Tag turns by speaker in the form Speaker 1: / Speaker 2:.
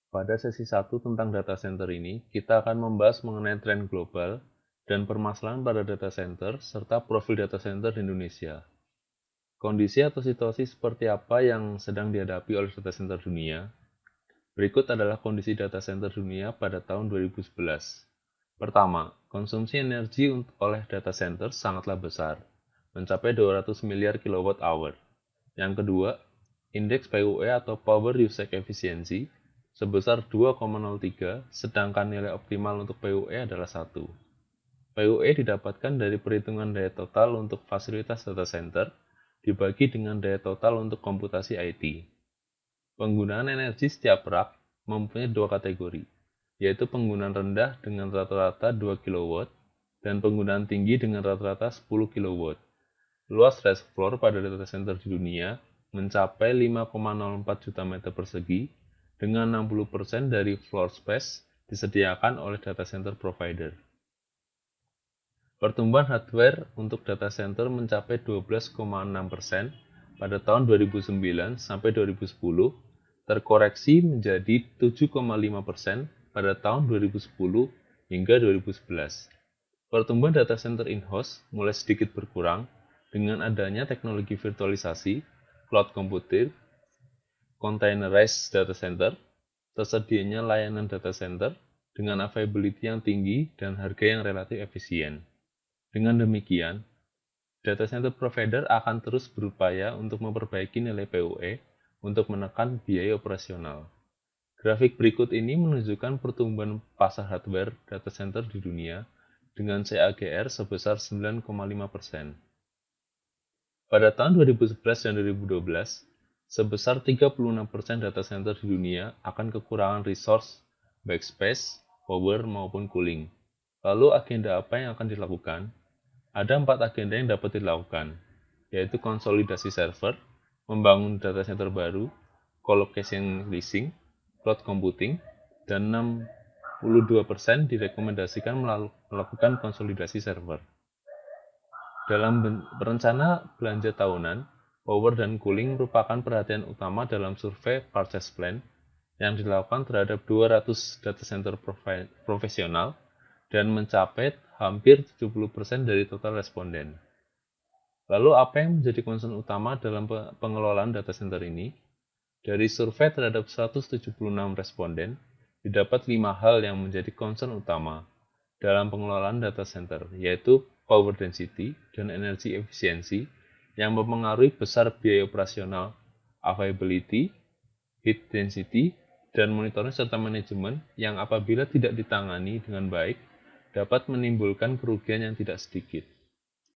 Speaker 1: Pada sesi 1 tentang data center ini, kita akan membahas mengenai tren global dan permasalahan pada data center, serta profil data center di Indonesia. Kondisi atau situasi seperti apa yang sedang dihadapi oleh data center dunia? Berikut adalah kondisi data center dunia pada tahun 2011. Pertama, konsumsi energi oleh data center sangatlah besar, mencapai 200 miliar kilowatt hour. Yang kedua, indeks PUE atau Power Usage Efficiency sebesar 2,03, sedangkan nilai optimal untuk PUE adalah 1. PUE didapatkan dari perhitungan daya total untuk fasilitas data center dibagi dengan daya total untuk komputasi IT. Penggunaan energi setiap rak mempunyai dua kategori, yaitu penggunaan rendah dengan rata-rata 2 kW dan penggunaan tinggi dengan rata-rata 10 kW. Luas reservoir pada data center di dunia mencapai 5,04 juta meter persegi dengan 60% dari floor space disediakan oleh data center provider. Pertumbuhan hardware untuk data center mencapai 12,6% pada tahun 2009 sampai 2010, terkoreksi menjadi 7,5% pada tahun 2010 hingga 2011. Pertumbuhan data center in-house mulai sedikit berkurang dengan adanya teknologi virtualisasi, cloud computing, containerized data center, tersedianya layanan data center dengan availability yang tinggi dan harga yang relatif efisien. Dengan demikian, data center provider akan terus berupaya untuk memperbaiki nilai PUE untuk menekan biaya operasional. Grafik berikut ini menunjukkan pertumbuhan pasar hardware data center di dunia dengan CAGR sebesar 9,5%. Pada tahun 2011 dan 2012, sebesar 36% data center di dunia akan kekurangan resource, baik space, power, maupun cooling. Lalu agenda apa yang akan dilakukan? Ada 4 agenda yang dapat dilakukan, yaitu konsolidasi server, membangun data center baru, colocation leasing, cloud computing, dan 62% direkomendasikan melakukan konsolidasi server. Dalam rencana belanja tahunan, power dan cooling merupakan perhatian utama dalam survei purchase plan yang dilakukan terhadap 200 data center profesional dan mencapai hampir 70% dari total responden. Lalu apa yang menjadi concern utama dalam pengelolaan data center ini? Dari survei terhadap 176 responden, didapat 5 hal yang menjadi concern utama dalam pengelolaan data center, yaitu power density dan energi efisiensi yang mempengaruhi besar biaya operasional, availability, heat density, dan monitoring serta manajemen yang apabila tidak ditangani dengan baik dapat menimbulkan kerugian yang tidak sedikit.